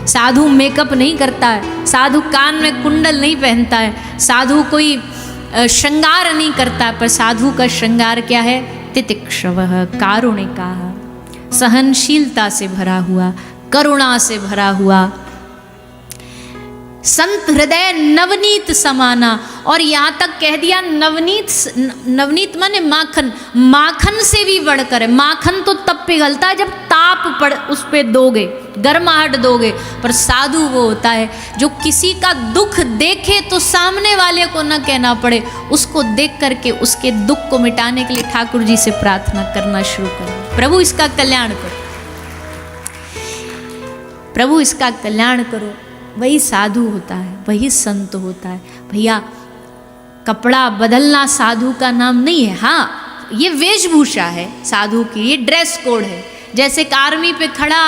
साधु makeup नहीं करता है, साधु कान में कुंडल नहीं पहनता है, साधु कोई श्रृंगार नहीं करता, पर साधु का श्रृंगार क्या है? तितिक्षवः कारुणिकाः, सहनशीलता से भरा हुआ, करुणा से भरा हुआ, संत हृदय नवनीत समाना। और यहाँ तक कह दिया नवनीत, नवनीत माने माखन, माखन से भी बढ़कर है। माखन तो तब पिघलता है जब ताप पड़ उस पे दोगे, गर्माहट दोगे, पर साधु वो होता है जो किसी का दुख देखे तो सामने वाले को न कहना पड़े, उसको देख करके उसके दुख को मिटाने के लिए ठाकुर जी से प्रार्थना करना शुरू करो, प्रभु इसका कल्याण करो, प्रभु इसका कल्याण करो। वही साधु होता है, वही संत होता है। भैया कपड़ा बदलना साधु का नाम नहीं है। हाँ, ये वेशभूषा है साधु की, ये ड्रेस कोड है। जैसे एक आर्मी पे खड़ा,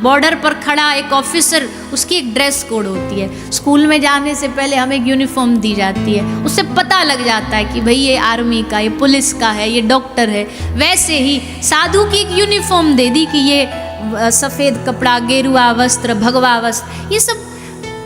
बॉर्डर पर खड़ा एक ऑफिसर, उसकी एक ड्रेस कोड होती है। स्कूल में जाने से पहले हमें एक यूनिफॉर्म दी जाती है, उससे पता लग जाता है कि भाई ये आर्मी का, ये पुलिस का है, ये डॉक्टर है। वैसे ही साधु की एक यूनिफॉर्म दे दी कि ये सफ़ेद कपड़ा, गेरुआ वस्त्र, भगवा वस्त्र, ये सब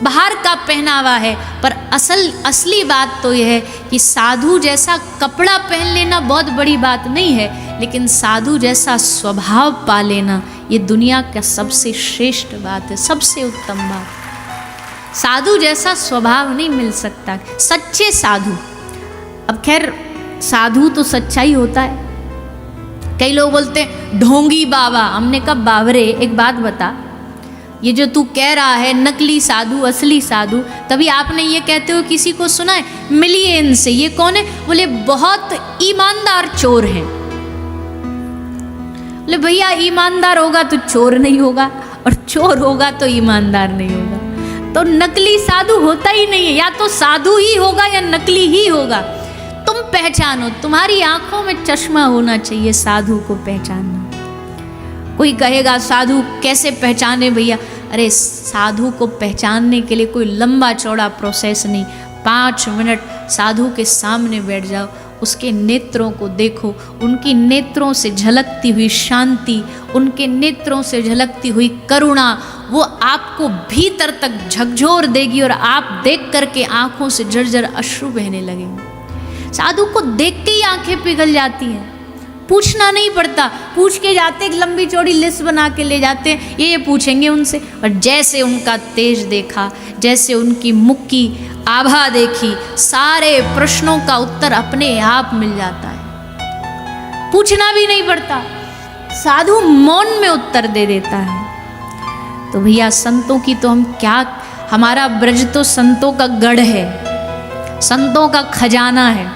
बाहर का पहनावा है। पर असली बात तो यह है कि साधु जैसा कपड़ा पहन लेना बहुत बड़ी बात नहीं है, लेकिन साधु जैसा स्वभाव पा लेना ये दुनिया का सबसे श्रेष्ठ बात है, सबसे उत्तम बात। साधु जैसा स्वभाव नहीं मिल सकता, सच्चे साधु। अब खैर साधु तो सच्चा ही होता है। कई लोग बोलते हैं ढोंगी बाबा, हमने कहा बाबरे एक बात बता, ये जो तू कह रहा है नकली साधु असली साधु, तभी आपने ये कहते हो किसी को सुना है? मिलिए इनसे। ये कौन है? बोले बहुत ईमानदार चोर हैं। बोले भैया ईमानदार होगा तो चोर नहीं होगा, और चोर होगा तो ईमानदार नहीं होगा। तो नकली साधु होता ही नहीं है, या तो साधु ही होगा या नकली ही होगा। तुम पहचानो, तुम्हारी आंखों में चश्मा होना चाहिए साधु को पहचानना। कोई कहेगा साधु कैसे पहचाने भैया? अरे साधु को पहचानने के लिए कोई लंबा चौड़ा प्रोसेस नहीं। 5 मिनट साधु के सामने बैठ जाओ, उसके नेत्रों को देखो, उनकी नेत्रों से झलकती हुई शांति, उनके नेत्रों से झलकती हुई करुणा, वो आपको भीतर तक झकझोर देगी और आप देख करके आंखों से झरझर अश्रु बहने लगेंगे। साधु को देख के ही आंखें पिघल जाती हैं, पूछना नहीं पड़ता। पूछ के जाते, एक लंबी चौड़ी लिस्ट बना के ले जाते हैं, ये पूछेंगे उनसे। और जैसे उनका तेज देखा, जैसे उनकी मुख की आभा देखी, सारे प्रश्नों का उत्तर अपने आप मिल जाता है, पूछना भी नहीं पड़ता। साधु मौन में उत्तर दे देता है। तो भैया संतों की तो हम क्या, हमारा ब्रज तो संतों का गढ़ है, संतों का खजाना है।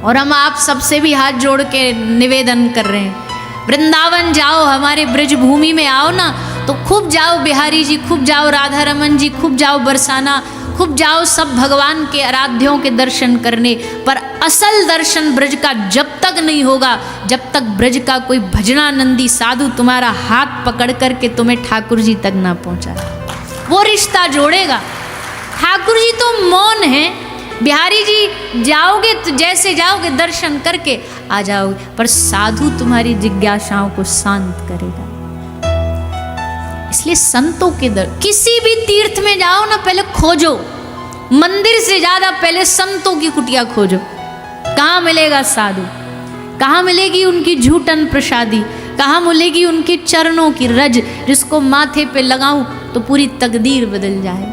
और हम आप सबसे भी हाथ जोड़ के निवेदन कर रहे हैं, वृंदावन जाओ, हमारे ब्रज भूमि में आओ ना, तो खूब जाओ बिहारी जी, खूब जाओ राधा रमन जी, खूब जाओ बरसाना, खूब जाओ सब भगवान के आराध्यों के दर्शन करने। पर असल दर्शन ब्रज का जब तक नहीं होगा, जब तक ब्रज का कोई भजनानंदी साधु तुम्हारा हाथ पकड़ करके तुम्हें ठाकुर जी तक ना पहुंचा, वो रिश्ता जोड़ेगा। ठाकुर जी तो मौन है, बिहारी जी जाओगे तो जैसे जाओगे दर्शन करके आ जाओगे, पर साधु तुम्हारी जिज्ञासाओं को शांत करेगा। इसलिए संतों के दर, किसी भी तीर्थ में जाओ ना, पहले खोजो, मंदिर से ज्यादा पहले संतों की कुटिया खोजो। कहाँ मिलेगा साधु? कहाँ मिलेगी उनकी झूठन प्रसादी? कहाँ मिलेगी उनकी चरणों की रज, जिसको माथे पे लगाऊं तो पूरी तकदीर बदल जाए?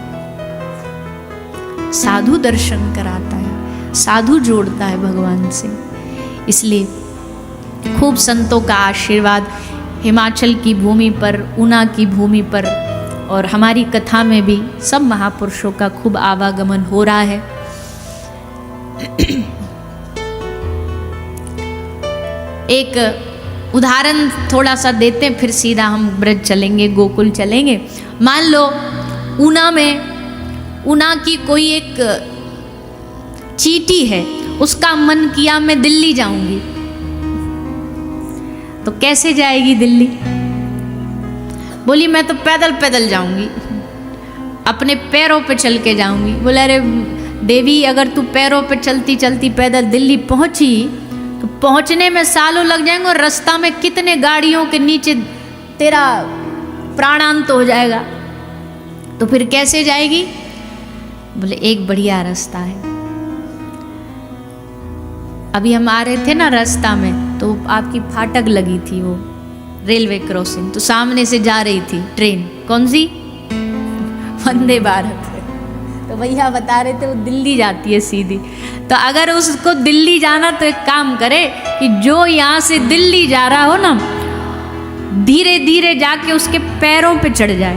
साधु दर्शन कराता है, साधु जोड़ता है भगवान से। इसलिए खूब संतों का आशीर्वाद हिमाचल की भूमि पर, ऊना की भूमि पर, और हमारी कथा में भी सब महापुरुषों का खूब आवागमन हो रहा है। एक उदाहरण थोड़ा सा देते हैं, फिर सीधा हम ब्रज चलेंगे, गोकुल चलेंगे। मान लो ऊना की कोई एक चीटी है, उसका मन किया मैं दिल्ली जाऊंगी, तो कैसे जाएगी दिल्ली? बोली मैं तो पैदल पैदल जाऊंगी, अपने पैरों पे चल के जाऊंगी। बोले अरे देवी, अगर तू पैरों पे चलती चलती पैदल दिल्ली पहुंची तो पहुंचने में सालों लग जाएंगे, और रास्ता में कितने गाड़ियों के नीचे तेरा प्राणांत हो जाएगा। तो फिर कैसे जाएगी? बोले एक बढ़िया रास्ता है। अभी हम आ रहे थे ना रास्ता में, तो आपकी फाटक लगी थी वो रेलवे क्रॉसिंग, तो सामने से जा रही थी ट्रेन। कौन सी? वंदे भारत। तो भैया बता रहे थे वो दिल्ली जाती है सीधी। तो अगर उसको दिल्ली जाना तो एक काम करे कि जो यहाँ से दिल्ली जा रहा हो ना, धीरे धीरे जाके उसके पैरों पे चढ़ जाए,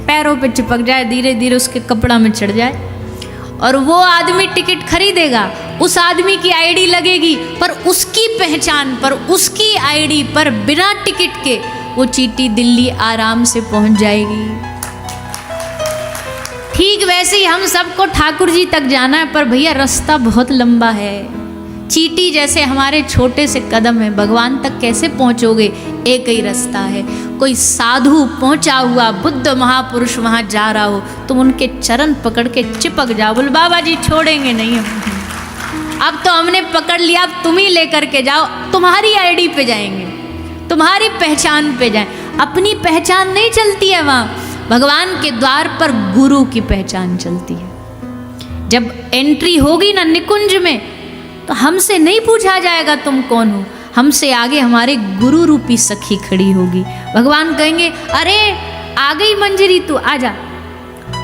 पैरों पे चिपक जाए, धीरे धीरे उसके कपड़ा में चढ़ जाए, और वो आदमी टिकट खरीदेगा, उस आदमी की आईडी लगेगी, पर उसकी पहचान पर, उसकी आईडी पर बिना टिकट के वो चीटी दिल्ली आराम से पहुंच जाएगी। ठीक वैसे ही हम सबको ठाकुर जी तक जाना है, पर भैया रास्ता बहुत लंबा है। चीटी जैसे हमारे छोटे से कदम है, भगवान तक कैसे पहुंचोगे? एक ही रास्ता है। कोई साधु पहुंचा हुआ बुद्ध महापुरुष वहां जा रहा हो, तुम उनके चरण पकड़ के चिपक जाओ, बोल बाबा जी छोड़ेंगे नहीं हम, अब तो हमने पकड़ लिया, अब तुम ही लेकर के जाओ, तुम्हारी आईडी पे जाएंगे, तुम्हारी पहचान पे जाए। अपनी पहचान नहीं चलती है वहां, भगवान के द्वार पर गुरु की पहचान चलती है। जब एंट्री होगी ना निकुंज में, तो हमसे नहीं पूछा जाएगा तुम कौन हो, हमसे आगे हमारे गुरु रूपी सखी खड़ी होगी। भगवान कहेंगे अरे आ गई मंजरी तू, आजा।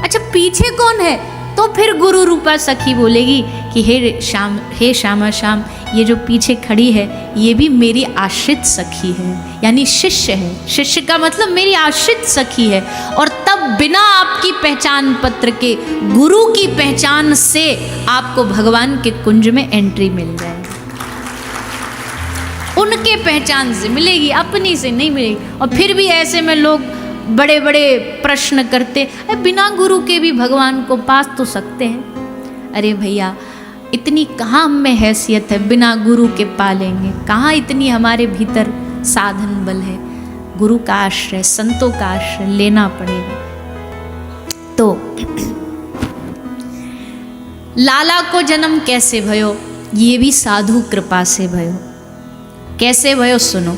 अच्छा पीछे कौन है? तो फिर गुरु रूपा सखी बोलेगी कि हे श्यामा श्याम, ये जो पीछे खड़ी है ये भी मेरी आश्रित सखी है, यानी शिष्य है। शिष्य का मतलब मेरी आश्रित सखी है। और तब बिना आपकी पहचान पत्र के, गुरु की पहचान से आपको भगवान के कुंज में एंट्री मिल जाएगी। उनके पहचान से मिलेगी, अपनी से नहीं मिलेगी। और फिर भी ऐसे में लोग बड़े बड़े प्रश्न करते, बिना गुरु के भी भगवान को पास तो सकते हैं। अरे भैया इतनी कहाँ हम में हैसियत है, बिना गुरु के पालेंगे? कहाँ इतनी हमारे भीतर साधन बल है? गुरु का आश्रय, संतों का आश्रय लेना पड़ेगा। तो लाला को जन्म कैसे भयो? ये भी साधु कृपा से भयो। कैसे भयो सुनो।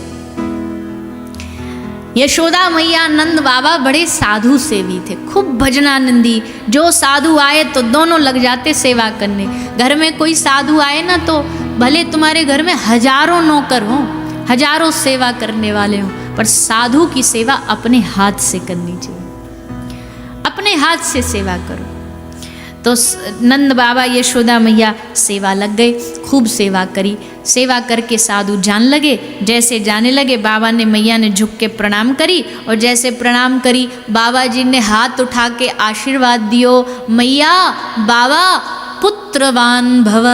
यशोदा मैया नंद बाबा बड़े साधु सेवी थे, खूब भजनानंदी। जो साधु आए तो दोनों लग जाते सेवा करने। घर में कोई साधु आए ना, तो भले तुम्हारे घर में हजारों नौकर हों, हजारों सेवा करने वाले हों, पर साधु की सेवा अपने हाथ से करनी चाहिए। अपने हाथ से सेवा करो। तो नंद बाबा यशोदा मैया सेवा लग गए, खूब सेवा करी। सेवा करके साधु जान लगे। जैसे जाने लगे, बाबा ने, मैया ने झुक के प्रणाम करी, और जैसे प्रणाम करी बाबा जी ने हाथ उठा के आशीर्वाद दियो, मैया बाबा पुत्रवान भव।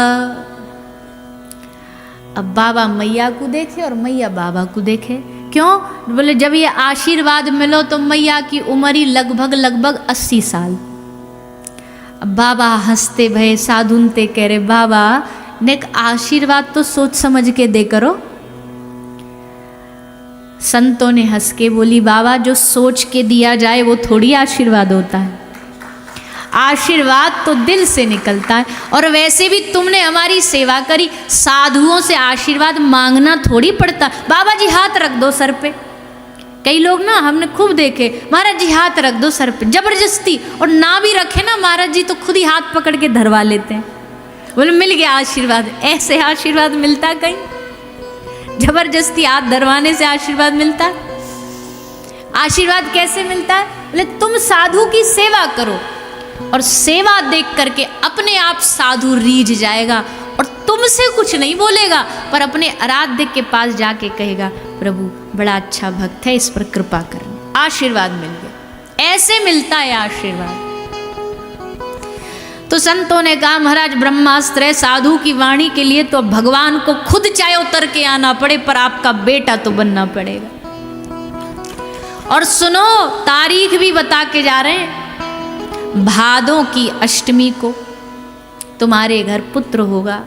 अब बाबा मैया को देखे और मैया बाबा को देखे। क्यों? बोले जब ये आशीर्वाद मिलो तो मैया की उम्र ही लगभग 80 साल। अब बाबा हंसते भये, साधुनते कह रहे बाबा ने आशीर्वाद तो सोच समझ के दे करो। संतों ने हंस के बोली बाबा जो सोच के दिया जाए वो थोड़ी आशीर्वाद होता है, आशीर्वाद तो दिल से निकलता है। और वैसे भी तुमने हमारी सेवा करी, साधुओं से आशीर्वाद मांगना थोड़ी पड़ता। बाबा जी हाथ रख दो सर पे। कई लोग ना हमने खूब देखे, महाराज जी हाथ रख दो सर पे, जबरदस्ती। और ना भी रखे ना महाराज जी तो खुद ही हाथ पकड़ के धरवा लेते हैं, बोले मिल गया आशीर्वाद। ऐसे आशीर्वाद मिलता कहीं? जबरदस्ती हाथ धरवाने से आशीर्वाद मिलता? आशीर्वाद कैसे मिलता है? बोले तुम साधु की सेवा करो, और सेवा देख करके अपने आप साधु रीझ जाएगा और तुमसे कुछ नहीं बोलेगा, पर अपने आराध्य के पास जाके कहेगा प्रभु बड़ा अच्छा भक्त है, इस पर कृपा करना। आशीर्वाद मिल गया। ऐसे मिलता है आशीर्वाद। तो संतों ने कहा महाराज ब्रह्मास्त्र है, साधु की वाणी के लिए तो भगवान को खुद चाहे उतर के आना पड़े, पर आपका बेटा तो बनना पड़ेगा। और सुनो तारीख भी बता के जा रहे हैं, भादों की अष्टमी को तुम्हारे घर पुत्र होगा।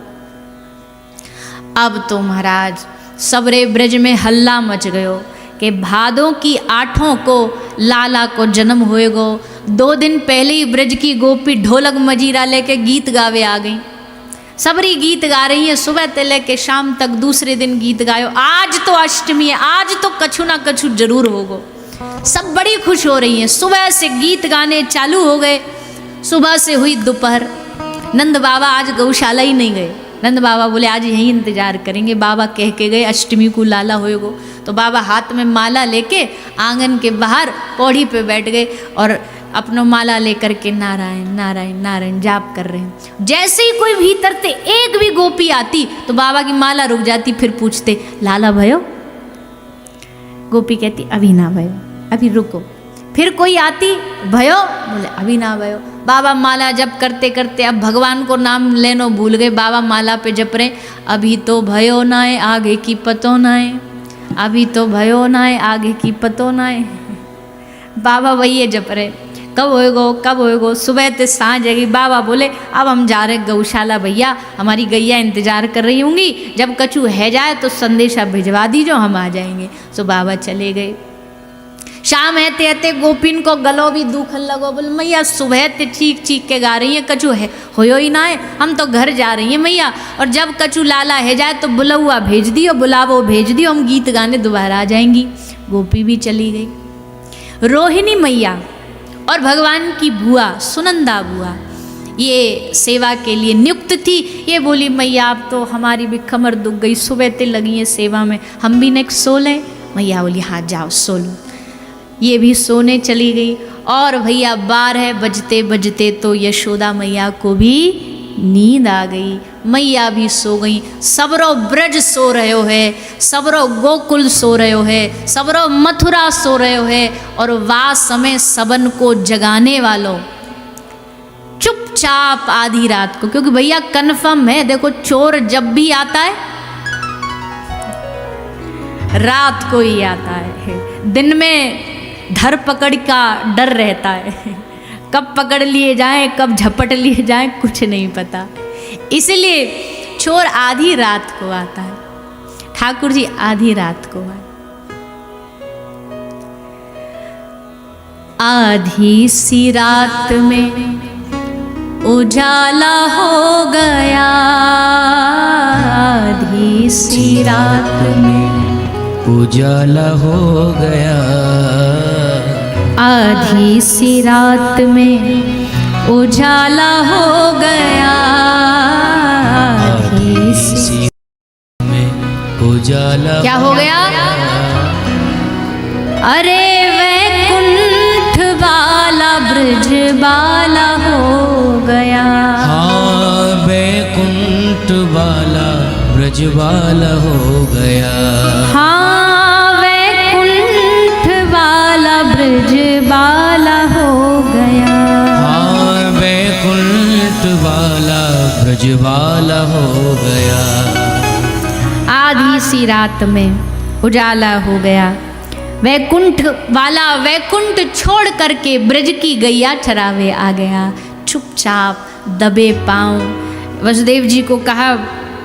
अब तो महाराज सबरे ब्रज में हल्ला मच गयो कि भादों की 8 को लाला को जन्म होएगो। 2 दिन पहले ही ब्रज की गोपी ढोलक मजीरा लेके गीत गावे आ गई। सबरी गीत गा रही है, सुबह से लेके शाम तक। दूसरे दिन गीत गायो, आज तो अष्टमी है, आज तो कछु ना कछु जरूर होगो। सब बड़ी खुश हो रही हैं। सुबह से गीत गाने चालू हो गए। सुबह से हुई दोपहर, नंद बाबा आज गौशाला ही नहीं गए। नंद बाबा बोले आज यहीं इंतजार करेंगे। बाबा कह के गए अष्टमी को लाला होएगो। तो बाबा हाथ में माला लेके आंगन के बाहर पौड़ी पे बैठ गए और अपना माला लेकर के नारायण नारायण नारायण जाप कर रहे हैं। जैसे ही कोई भीतर से एक भी गोपी आती तो बाबा की माला रुक जाती। फिर पूछते लाला भयो? गोपी कहती अभी ना भयो, अभी रुको। फिर कोई आती भयो? बोले अभी ना भयो। बाबा माला जप करते करते अब भगवान को नाम लेनो भूल गए। बाबा माला पे जप रहे अभी तो भयो ना है आगे की पतो ना है, अभी तो भयो ना है आगे की पतो ना है। बाबा वही जप रहे कब होएगो कब होएगो। सुबह से सांझ गई। बाबा बोले अब हम जा रहे गौशाला भैया, हमारी गैया इंतजार कर रही होंगी, जब कछु है जाए तो संदेशा भिजवा दीजो, हम आ जाएंगे। सो बाबा चले गए। शाम हेते हेते गोपिन को गलो भी दुखन लगो। बोले मैया सुबह ते चीख चीख के गा रही है, कछु है होयो ही ना है, हम तो घर जा रही हैं मैया, और जब कछु लाला है जाए तो बुलौआ भेज दियो, बुलावो भेज दियो, हम गीत गाने दोबारा आ जाएंगी। गोपी भी चली गई। रोहिणी मैया और भगवान की बुआ सुनंदा बुआ ये सेवा के लिए नियुक्त थी। ये बोली मैया अब तो हमारी भी कमर दुख गई, सुबह ते लगी है सेवा में, हम भी नेक्स्ट सो लें। मैया बोली हाँ जाओ सो लो। ये भी सोने चली गई। और भैया 12 बजते बजते तो यशोदा मैया को भी नींद आ गई। मैया भी सो गई। सबरो ब्रज सो रहे हो है, सबरो गोकुल सो रहे हो है, सबरो मथुरा सो रहे हो है, और वाह समय सबन को जगाने वालों चुपचाप आधी रात को, क्योंकि भैया कन्फर्म है देखो चोर जब भी आता है रात को ही आता है। दिन में धर पकड़ का डर रहता है, कब पकड़ लिए जाएं कब झपट लिए जाएं कुछ नहीं पता, इसलिए चोर आधी रात को आता है। ठाकुर जी आधी रात को आए। आधी सी रात में उजाला हो गया, आधी सी रात में उजाला हो गया, आधी सी रात में उजाला हो गया, आधी सी में उजाला क्या हो गया? अरे वैकुंठ वाला ब्रज बाला हो गया। हाँ वैकुंठ वाला ब्रज वाला हो गया, हाँ वैकुंठ वाला ब्रज बाला हो गया, हाँ वैकुंठ वाला ब्रज वाला हो गया। आधी सी रात में उजाला हो गया। वैकुंठ वाला वैकुंठ छोड़ करके ब्रज की गैया चरावे आ गया। चुपचाप दबे पांव वसुदेव जी को कहा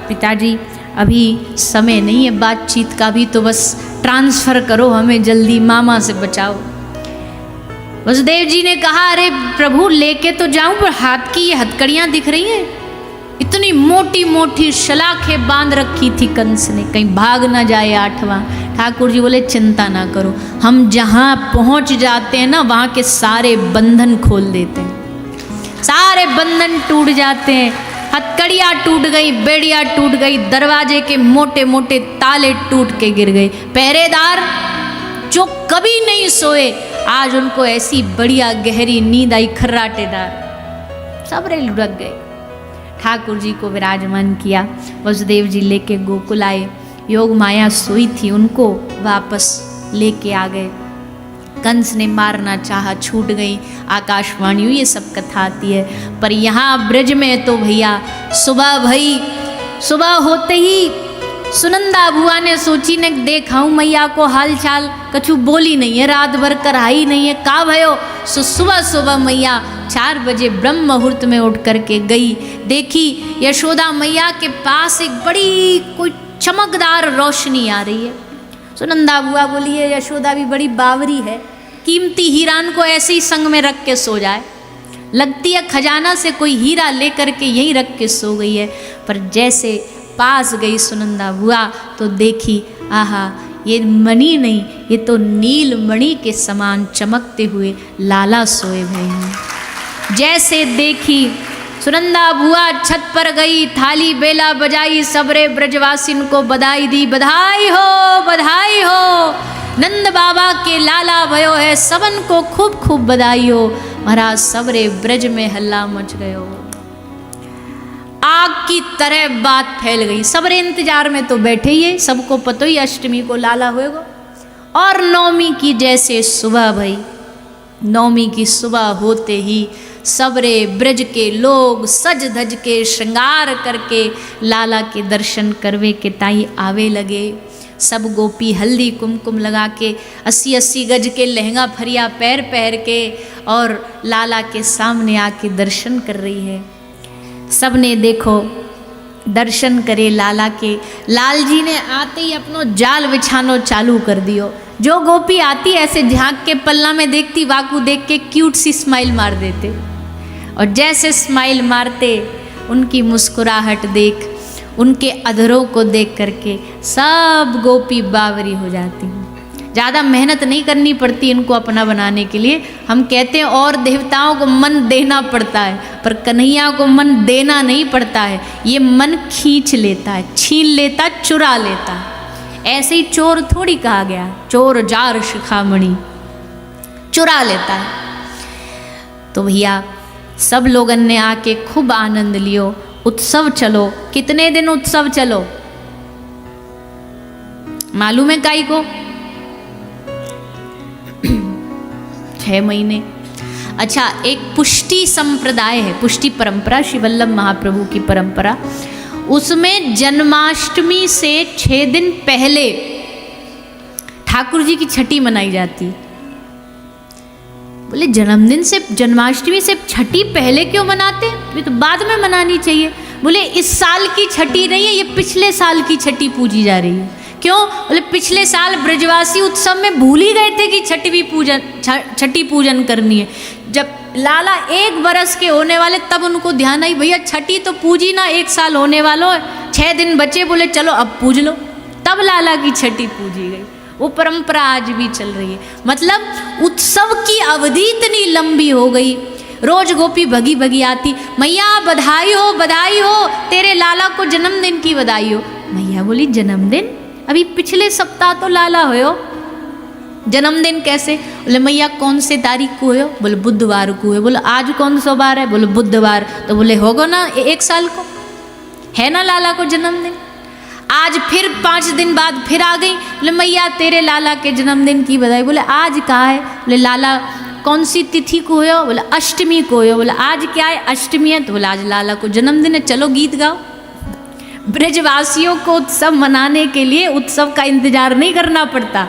पिताजी अभी समय नहीं है बातचीत का भी, तो बस ट्रांसफ़र करो हमें जल्दी, मामा से बचाओ। वसुदेव जी ने कहा अरे प्रभु लेके तो जाऊं पर हाथ की ये हथकड़ियाँ दिख रही हैं, इतनी मोटी मोटी सलाखें बांध रखी थी कंस ने, कहीं भाग ना जाए 8वां। ठाकुर जी बोले चिंता ना करो, हम जहाँ पहुँच जाते हैं ना वहाँ के सारे बंधन खोल देते हैं, सारे बंधन टूट जाते हैं। हथकड़ियाँ टूट गई, बेड़ियाँ टूट गई, दरवाजे के मोटे मोटे ताले टूट के गिर गए। पहरेदार जो कभी नहीं सोए आज उनको ऐसी बढ़िया गहरी नींद आई, खर्राटेदार सब रे लुढ़क गए। ठाकुर जी को विराजमान किया, वसुदेव जी लेके गोकुल आए। योग माया सोई थी उनको वापस लेके आ गए। कंस ने मारना चाहा, छूट गई। आकाशवाणी ये सब कथा आती है, पर यहाँ ब्रज में तो भैया सुबह भई, सुबह होते ही सुनंदा बुआ ने सोची ने देखाऊं मैया को हाल चाल, कछु बोली नहीं है, रात भर कराई नहीं है, का भयो। सो सुबह सुबह मैया 4 बजे ब्रह्म मुहूर्त में उठ करके गई, देखी यशोदा मैया के पास एक बड़ी कोई चमकदार रोशनी आ रही है। सुनंदा बुआ बोली है यशोदा भी बड़ी बावरी है, कीमती हीरान को ऐसे ही संग में रख के सो जाए, लगती है खजाना से कोई हीरा लेकर के यहीं रख के सो गई है। पर जैसे पास गई सुनंदा बुआ तो देखी आहा ये मणि नहीं, ये तो नील मणि के समान चमकते हुए लाला सोए हुए हैं। जैसे देखी सुनंदा बुआ छत पर गई, थाली बेला बजाई, सबरे ब्रजवासिन को बधाई दी। बधाई हो, बधाई हो, नंद बाबा के लाला भयो है, सबन को खूब खूब बधाई हो। महाराज सबरे ब्रज में हल्ला मच गयो, आग की तरह बात फैल गई। सबरे इंतजार में तो बैठे ही है, सबको पता ही अष्टमी को लाला होएगा। और नवमी की जैसे सुबह भई, नवमी की सुबह होते ही सबरे ब्रज के लोग सज धज के श्रृंगार करके लाला के दर्शन करवे के ताई आवे लगे। सब गोपी हल्दी कुमकुम लगा के 80-80 गज के लहंगा फरिया पैर पहन के और लाला के सामने आके दर्शन कर रही है। सब ने देखो दर्शन करे लाला के। लाल जी ने आते ही अपनो जाल बिछानो चालू कर दियो। जो गोपी आती ऐसे झांक के पल्ला में देखती, वाकू देख के क्यूट सी स्माइल मार देते। और जैसे स्माइल मारते उनकी मुस्कुराहट देख, उनके अधरों को देख करके सब गोपी बावरी हो जाती हैं। ज़्यादा मेहनत नहीं करनी पड़ती इनको अपना बनाने के लिए। हम कहते हैं और देवताओं को मन देना पड़ता है, पर कन्हैया को मन देना नहीं पड़ता है। ये मन खींच लेता है, छीन लेता, चुरा लेता है। ऐसे ही चोर थोड़ी कहा गया, चोर जार शिखामणि, चुरा लेता है। तो भैया सब लोगन ने आके खूब आनंद लियो। उत्सव चलो, कितने दिन उत्सव चलो मालूम है काई को? 6 महीने। अच्छा, एक पुष्टि संप्रदाय है, पुष्टि परंपरा, श्री वल्लभ महाप्रभु की परंपरा। उसमें जन्माष्टमी से 6 दिन पहले ठाकुर जी की छठी मनाई जाती है। बोले जन्मदिन से, जन्माष्टमी से छठी पहले क्यों मनाते? ये तो बाद में मनानी चाहिए। बोले इस साल की छठी नहीं है, ये पिछले साल की छठी पूजी जा रही है। क्यों? बोले पिछले साल ब्रजवासी उत्सव में भूल ही गए थे कि छठी पूजन करनी है। जब लाला 1 बरस के होने वाले तब उनको ध्यान आई, भैया छठी तो पूजी ना, 1 साल होने वालों, 6 दिन बचे, बोले चलो अब पूज लो। तब लाला की छठी पूजी गई। वो परंपरा आज भी चल रही है। मतलब उत्सव की अवधि इतनी लंबी हो गई। रोज गोपी भगी भगी आती, मैया बधाई हो, बधाई हो, तेरे लाला को जन्मदिन की बधाई हो। मैया बोली जन्मदिन? अभी पिछले सप्ताह तो लाला हो, जन्मदिन कैसे? बोले मैया कौन से तारीख को हो? बोले बुधवार को है। बोले आज कौन सा बार है? बोले बुधवार। तो बोले होगा ना 1 साल को, है ना लाला को जन्मदिन? आज फिर 5 दिन बाद फिर आ गई, बोले मैया तेरे लाला के जन्मदिन की बधाई। बोले आज कहाँ है? बोले लाला कौन सी तिथि को हो? बोले अष्टमी को हो। बोले आज क्या है? अष्टमी है। तो बोले आज लाला को जन्मदिन है, चलो गीत गाओ। ब्रजवासियों को उत्सव मनाने के लिए उत्सव का इंतजार नहीं करना पड़ता।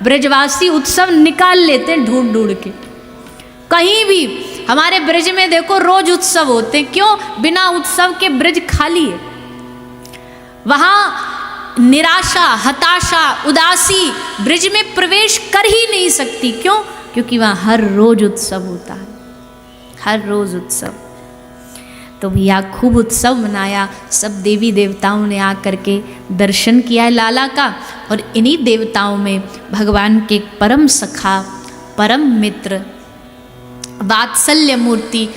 ब्रजवासी उत्सव निकाल लेते हैं ढूंढ ढूंढ के। कहीं भी हमारे ब्रज में देखो रोज उत्सव होते हैं। क्यों? बिना उत्सव के ब्रज खाली है। वहाँ निराशा, हताशा, उदासी ब्रज में प्रवेश कर ही नहीं सकती। क्यों? क्योंकि वहाँ हर रोज उत्सव होता है, हर रोज उत्सव। तो भैया खूब उत्सव मनाया। सब देवी देवताओं ने आकर के दर्शन किया है लाला का। और इन्हीं देवताओं में भगवान के परम सखा, परम मित्र, वात्सल्य मूर्ति,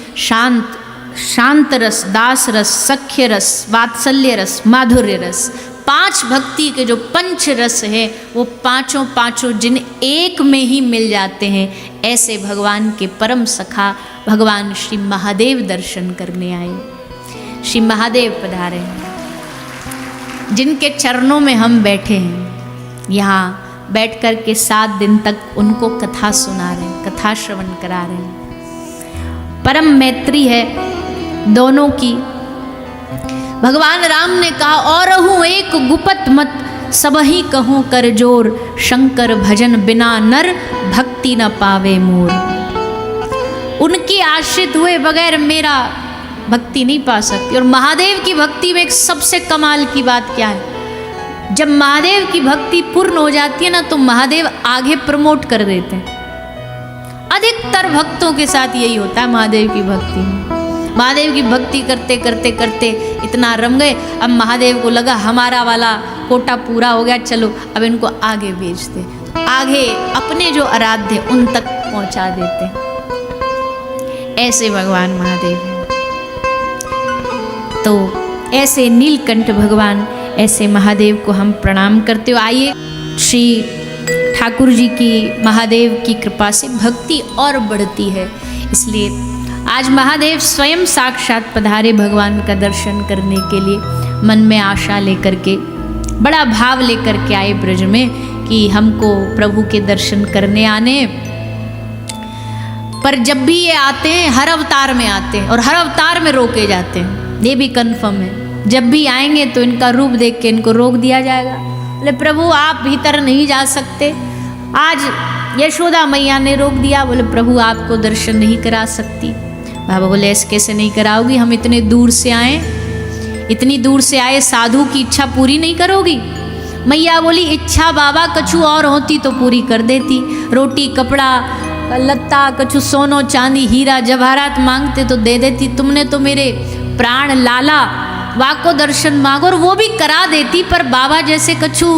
शांत रस, दास रस, सख्य रस, वात्सल्य रस, माधुर्य रस, 5 भक्ति के जो 5 रस है वो पांचों जिन एक में ही मिल जाते हैं। ऐसे भगवान के परम सखा भगवान श्री महादेव दर्शन करने आए। श्री महादेव पधारे हैं, जिनके चरणों में हम बैठे हैं। यहाँ बैठ कर के 7 दिन तक उनको कथा सुना रहे हैं, कथा श्रवण करा रहे हैं। परम मैत्री है दोनों की। भगवान राम ने कहा और हूँ एक गुपत मत, सबही कहूँ कर जोर, शंकर भजन बिना नर भक्ति न पावे मोर। उनकी आश्रित हुए बगैर मेरा भक्ति नहीं पा सकती। और महादेव की भक्ति में एक सबसे कमाल की बात क्या है? जब महादेव की भक्ति पूर्ण हो जाती है ना, तो महादेव आगे प्रमोट कर देते हैं। अधिकतर भक्तों के साथ यही होता है महादेव की भक्ति में। महादेव की भक्ति करते करते करते इतना रम गए। अब महादेव को लगा हमारा वाला कोटा पूरा हो गया, चलो अब इनको आगे भेजते। आगे अपने जो आराध्य उन तक पहुंचा देते। ऐसे भगवान महादेव हैं। तो ऐसे नीलकंठ भगवान, ऐसे महादेव को हम प्रणाम करते हो। आइए श्री ठाकुर जी की, महादेव की कृपा से भक्ति और बढ़ती है। इसलिए आज महादेव स्वयं साक्षात पधारे भगवान का दर्शन करने के लिए। मन में आशा लेकर के, बड़ा भाव लेकर के आए ब्रज में कि हमको प्रभु के दर्शन करने आने। पर जब भी ये आते हैं हर अवतार में आते हैं और हर अवतार में रोके जाते हैं, ये भी कन्फर्म है। जब भी आएंगे तो इनका रूप देख के इनको रोक दिया जाएगा। बोले प्रभु आप भीतर नहीं जा सकते। आज यशोदा मैया ने रोक दिया, बोले प्रभु आपको दर्शन नहीं करा सकती। बाबा बोले ऐसे कैसे नहीं कराओगी, हम इतने दूर से आए, इतनी दूर से आए, साधु की इच्छा पूरी नहीं करोगी। मैया बोली इच्छा बाबा कछु और होती तो पूरी कर देती, रोटी कपड़ा लत्ता कछु सोनो चांदी हीरा जवाहरात मांगते तो दे देती। तुमने तो मेरे प्राण लाला वाको दर्शन मांगो और वो भी करा देती, पर बाबा जैसे कछु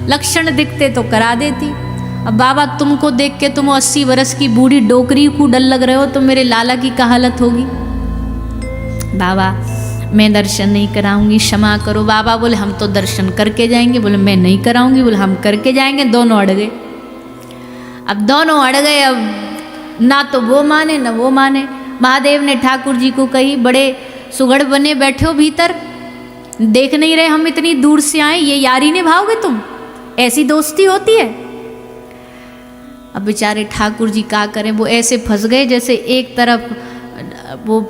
लक्षण दिखते तो करा देती। अब बाबा तुमको देख के तुम 80 वर्ष की बूढ़ी डोकरी को डर लग रहे हो, तो मेरे लाला की क्या हालत होगी। बाबा मैं दर्शन नहीं कराऊंगी, क्षमा करो। बाबा बोले हम तो दर्शन करके जाएंगे। बोले मैं नहीं कराऊंगी। बोले हम करके जाएंगे। दोनों अड़ गए। अब दोनों अड़ गए। अब ना तो वो माने ना वो माने। महादेव ने ठाकुर जी को कही बड़े सुगड़ बने बैठे हो भीतर, देख नहीं रहे हम इतनी दूर से आए, ये यारी निभाओगे तुम, ऐसी दोस्ती होती है। अब बेचारे ठाकुर जी क्या करें, वो ऐसे फंस गए जैसे एक तरफ वो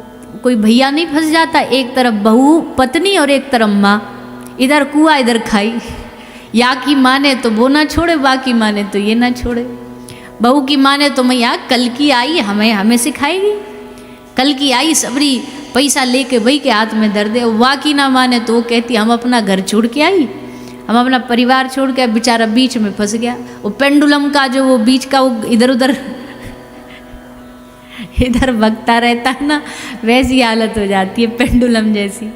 कोई भैया नहीं फंस जाता, एक तरफ बहू पत्नी और एक तरफ माँ, इधर कुआ इधर खाई। या की माने तो वो ना छोड़े, बाकी माने तो ये ना छोड़े। बहू की माने तो मैया कल की आई हमें सिखाएगी, कल की आई सबरी पैसा लेके वही के हाथ में दर दे। वाकी ना माने तो वो कहती हम अपना घर छोड़ के आई, हम अपना परिवार छोड़ के। बेचारा बीच में फंस गया। वो पेंडुलम का जो वो बीच का वो इधर उधर इधर भगता रहता है ना, वैसी हालत हो जाती है पेंडुलम जैसी।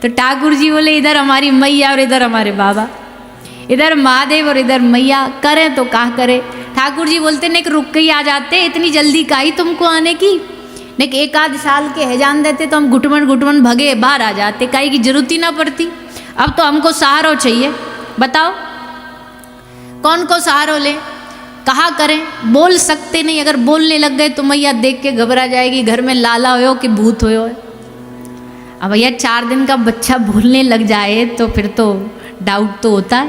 तो ठाकुर जी बोले इधर हमारी मैया और इधर हमारे बाबा, इधर महादेव और इधर मैया, करें तो क्या करें। ठाकुर जी बोलते ने रुक के ही आ जाते, इतनी जल्दी काई तुमको आने की, ने एक आध साल के हैजान देते तो हम घुटमन भगे बाहर आ जाते, काई की जरूरत ही ना पड़ती। अब तो हमको सहारो चाहिए, बताओ कौन को सहारो ले, कहा करें। बोल सकते नहीं, अगर बोलने लग गए तो मैया देख के घबरा जाएगी, घर में लाला हो कि भूत हो। अब भैया 4 दिन का बच्चा बोलने लग जाए तो फिर तो डाउट तो होता है,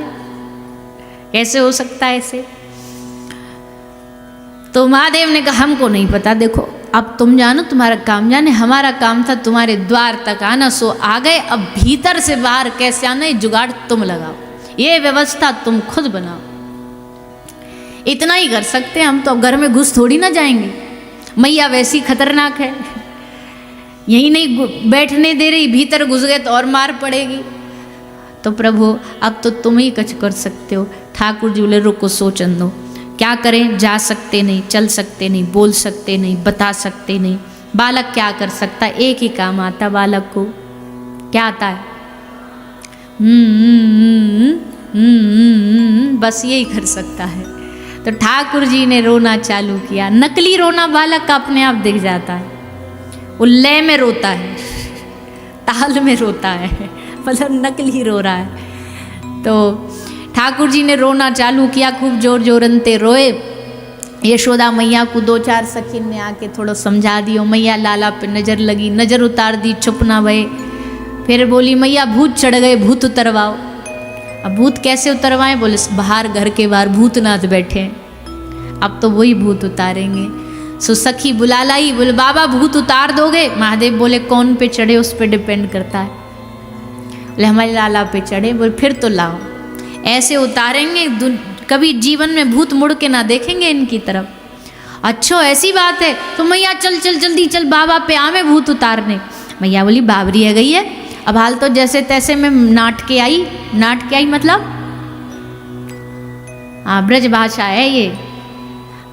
कैसे हो सकता है ऐसे। तो महादेव ने कहा हमको नहीं पता, देखो अब तुम जानो, तुम्हारा काम जाने, हमारा काम था तुम्हारे द्वार तक आना, सो आ गए। अब भीतर से बाहर कैसे आना ये जुगाड़ तुम लगाओ, ये व्यवस्था तुम खुद बनाओ। इतना ही कर सकते हैं हम, तो घर में घुस थोड़ी ना जाएंगे। मैया वैसी खतरनाक है, यही नहीं बैठने दे रही, भीतर घुस गए तो और मार पड़ेगी। तो प्रभु अब तो तुम ही कुछ कर सकते हो। ठाकुर जी बोले रुको सोचन दो, क्या करें, जा सकते नहीं, चल सकते नहीं, बोल सकते नहीं, बता सकते नहीं। बालक क्या कर सकता है, एक ही काम आता बालक को, क्या आता है, बस यही कर सकता है। तो ठाकुर जी ने रोना चालू किया। नकली रोना बालक का अपने आप दिख जाता है, वो लय में रोता है, ताल में रोता है, मतलब नकली रो रहा है। तो ठाकुर जी ने रोना चालू किया, खूब जोर जोरनते रोए। यशोदा मैया को 2-4 सखीन ने आके थोड़ा समझा दियो। मैया लाला पे नज़र लगी, नज़र उतार दी, चुप ना भये। फिर बोली मैया भूत चढ़ गए, भूत उतरवाओ। अब भूत कैसे उतरवाएं, बोले बाहर घर के बाहर भूतनाथ बैठे हैं, अब तो वही भूत उतारेंगे। सो सखी बुला लाई, बोले बाबा भूत उतार दोगे। महादेव बोले कौन पे चढ़े उस पे डिपेंड करता है। बोले हमारे लाला पे चढ़े। बोले फिर तो लाओ, ऐसे उतारेंगे कभी जीवन में भूत मुड़ के ना देखेंगे इनकी तरफ। अच्छा ऐसी बात है, तो मैया चल चल जल्दी चल, बाबा पे आवे भूत उतारने। मैया बोली बाबरी है गई है, अब हाल तो जैसे तैसे मैं नाट के आई मतलब हाँ ब्रज भाषा है ये।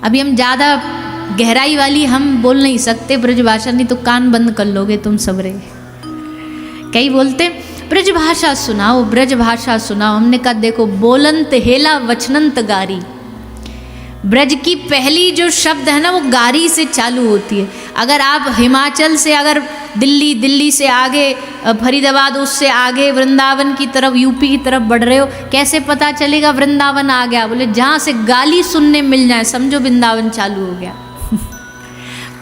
अभी हम ज़्यादा गहराई वाली हम बोल नहीं सकते ब्रजभाषा, नहीं तो कान बंद कर लोगे तुम सबरे। कई बोलते ब्रजभाषा सुनाओ, ब्रजभाषा सुनाओ। हमने कहा देखो, बोलंत हेला वचनंत गारी। ब्रज की पहली जो शब्द है ना वो गारी से चालू होती है। अगर आप हिमाचल से, अगर दिल्ली से आगे फरीदाबाद, उससे आगे वृंदावन की तरफ, यूपी की तरफ बढ़ रहे हो, कैसे पता चलेगा वृंदावन आ गया? बोले जहाँ से गाली सुनने मिल जाए समझो वृंदावन चालू हो गया।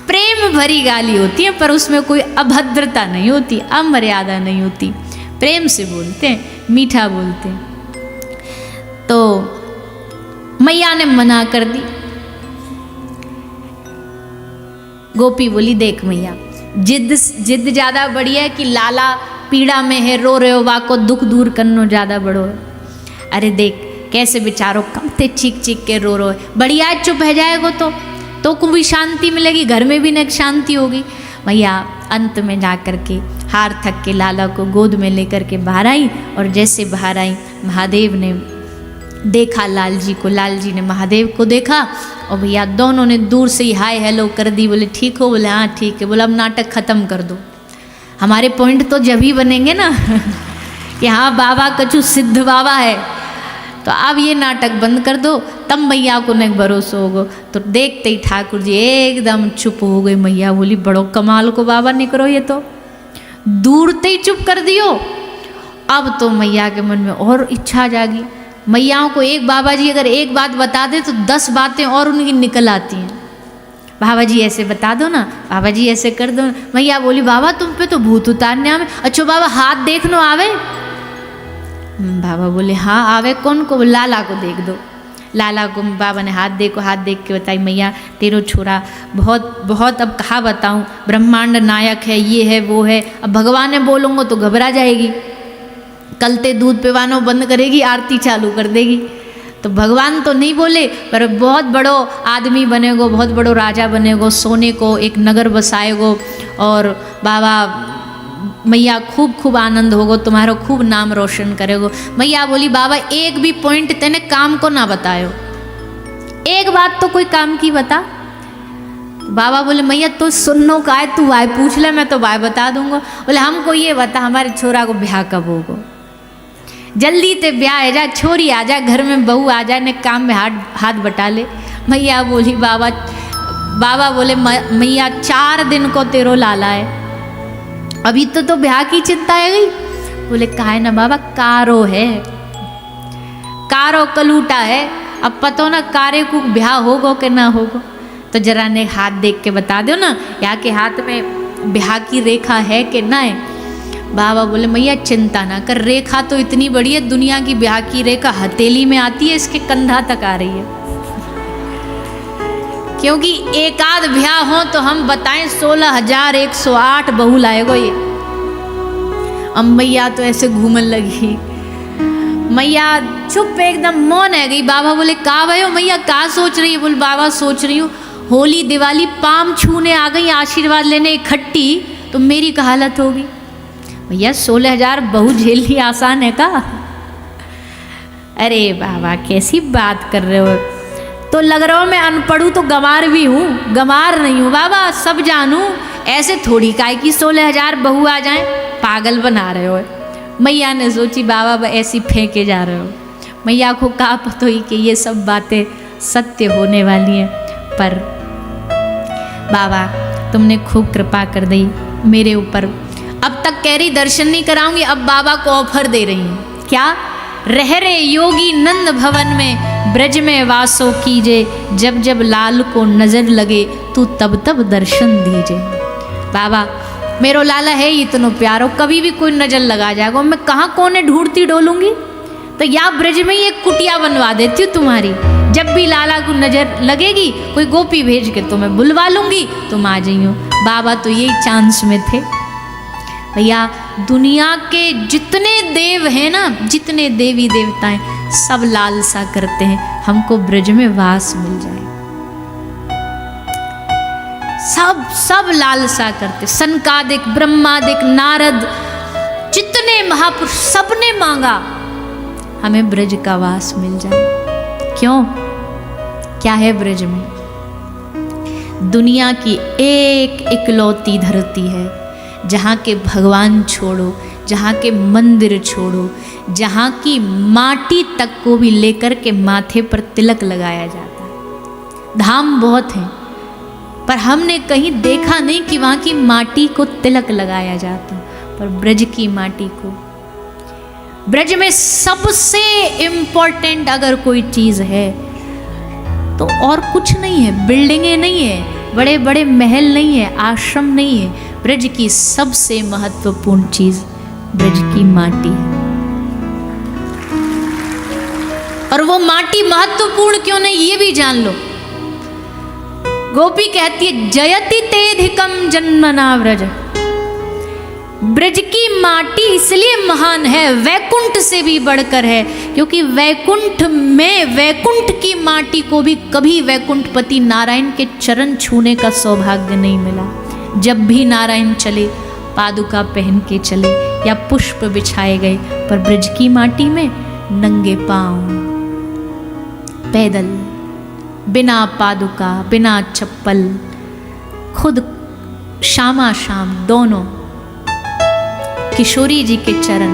प्रेम भरी गाली होती है पर उसमें कोई अभद्रता नहीं होती, अमर्यादा नहीं होती, प्रेम से बोलते हैं, मीठा बोलते हैं। तो मैया ने मना कर दी। गोपी बोली देख मैया, जिद ज्यादा बड़ी है कि लाला पीड़ा में है, रो रहे हो, वाको दुख दूर करनो ज्यादा बड़ो है। अरे देख कैसे बेचारो कमते चीख चीख के रो है, बढ़िया है, चुप है जाएगो तो को भी शांति मिलेगी, घर में भी न शांति होगी। मैया अंत में जा कर के हार थक के लाला को गोद में लेकर के बाहर आई, और जैसे बाहर आई महादेव ने देखा लाल जी को, लाल जी ने महादेव को देखा, और भैया दोनों ने दूर से ही हाय हेलो कर दी। बोले ठीक हो? बोले हाँ ठीक है। बोला अब नाटक ख़त्म कर दो, हमारे पॉइंट तो जब ही बनेंगे ना कि हाँ बाबा कछु सिद्ध बाबा है, तो अब ये नाटक बंद कर दो, तब मैया को न भरोसा होगो। तो देखते ही ठाकुर जी एकदम चुप हो गई। मैया बोली बड़ो कमाल को बाबा निकलो, ये तो दूर से ही चुप कर दियो। अब तो मैया के मन में और इच्छा जागी। मैयाओं को एक बाबा जी अगर एक बात बता दे तो 10 बातें और उनकी निकल आती हैं। बाबा जी ऐसे बता दो ना, बाबा जी ऐसे कर दो ना। मैया बोली बाबा तुम पे तो भूत उतारने आवे। अच्छा बाबा हाथ देखनो आवे? बाबा बोले हाँ आवे। कौन को? लाला को देख दो। लाला को बाबा ने हाथ देखो, हाथ देख के बताई मैया तेरो छोरा बहुत अब कहाँ बताऊँ, ब्रह्मांड नायक है, ये है वो है। अब भगवान ने बोलूँगा तो घबरा जाएगी, कलते दूध पिवानो बंद करेगी, आरती चालू कर देगी। तो भगवान तो नहीं बोले पर बहुत बड़ो आदमी बनेगो, बहुत बड़ो राजा बनेगो, सोने को एक नगर बसाएगो, और बाबा मैया खूब खूब आनंद होगो, तुम्हारो खूब नाम रोशन करेगो। मैया बोली बाबा एक भी पॉइंट तेने काम को ना बतायो, एक बात तो कोई काम की बता। बाबा बोले मैया तो सुननो का है, तू वाय पूछ ले, मैं तो वाय बता दूंगा। बोले हमको ये बता हमारे छोरा को ब्याह कब होगो, जल्दी ते ब्याह है जा, छोरी आ जा, घर में बहू आ जाए, ने काम में हाथ बटा ले। मैया बोली बाबा बोले मैया 4 दिन को तेरो लाला है, अभी तो ब्याह की चिंता है गई। बोले काहे ना बाबा, कारो है, कारो कलूटा है, अब पतो ना कारे को ब्याह होगो कि ना होगो। तो जरा ने हाथ देख के बता दो ना, यहाँ के हाथ में ब्याह की रेखा है कि ना है। बाबा बोले मैया चिंता ना कर, रेखा तो इतनी बड़ी है, दुनिया की ब्याह की रेखा हथेली में आती है, इसके कंधा तक आ रही है। क्योंकि एक आध ब्याह हो तो हम बताएं 16,108 बहू लाएगो ये। अब मैया तो ऐसे घूमने लगी, मैया चुप एकदम मौन है गई। बाबा बोले का भयो मैया, का सोच रही है? बोले बाबा सोच रही हूँ होली दिवाली पाम छूने आ गई, आशीर्वाद लेने इकट्ठी, तो मेरी क्या हालत होगी। भैया 16,000 बहू झेलनी आसान है का? अरे बाबा कैसी बात कर रहे हो, तो लग रहा हो मैं अनपढ़ू तो गंवार भी हूँ, गंवार नहीं हूँ बाबा, सब जानूँ। ऐसे थोड़ी काय कि 16,000 बहू आ जाएं, पागल बना रहे हो। मैया ने सोची बाबा ऐसी फेंके जा रहे हो। मैया को कहा पता ही कि ये सब बातें सत्य होने वाली हैं, पर बाबा तुमने खूब कृपा कर दी मेरे ऊपर। अब तक कह रही दर्शन नहीं कराऊंगी, अब बाबा को ऑफर दे रही हूँ। क्या? रह रे योगी नंद भवन में, ब्रज में वासो कीजे, जब जब लाल को नजर लगे तू तब तब दर्शन दीजे। बाबा मेरो लाला है इतनो प्यारो, कभी भी कोई नजर लगा जाएगा, मैं कहाँ कोने ढूंढती डोलूंगी, तो या ब्रज में ही एक कुटिया बनवा देती हूँ तुम्हारी, जब भी लाला को नजर लगेगी कोई गोपी भेज के तुम्हें बुलवा लूंगी, तुम आ जाइयो। बाबा तो यही चांस में थे। भैया दुनिया के जितने देव हैं ना, जितने देवी देवताएं, सब लालसा करते हैं हमको ब्रज में वास मिल जाए, सब लालसा करते। सनकादिक, ब्रह्मादिक, नारद, जितने महापुरुष सबने मांगा हमें ब्रज का वास मिल जाए। क्यों? क्या है ब्रज में? दुनिया की एक इकलौती धरती है जहाँ के भगवान छोड़ो, जहाँ के मंदिर छोड़ो, जहाँ की माटी तक को भी लेकर के माथे पर तिलक लगाया जाता है। धाम बहुत हैं, पर हमने कहीं देखा नहीं कि वहाँ की माटी को तिलक लगाया जाता, पर ब्रज की माटी को, ब्रज में सबसे इम्पोर्टेंट अगर कोई चीज़ है तो और कुछ नहीं है, बिल्डिंगें नहीं है, बड़े बड़े महल नहीं है, आश्रम नहीं है। ब्रज की सबसे महत्वपूर्ण चीज ब्रज की माटी है। और वो माटी महत्वपूर्ण क्यों नहीं ये भी जान लो। गोपी कहती है जयति तेधिकम जन्मना ब्रज, ब्रज की माटी इसलिए महान है, वैकुंठ से भी बढ़कर है, क्योंकि वैकुंठ में, वैकुंठ की माटी को भी कभी वैकुंठपति नारायण के चरण छूने का सौभाग्य नहीं मिला। जब भी नारायण चले पादुका पहन के चले या पुष्प बिछाए गए, पर ब्रज की माटी में नंगे पांव, पैदल, बिना पादुका, बिना चप्पल, खुद शामा शाम दोनों किशोरी जी के चरण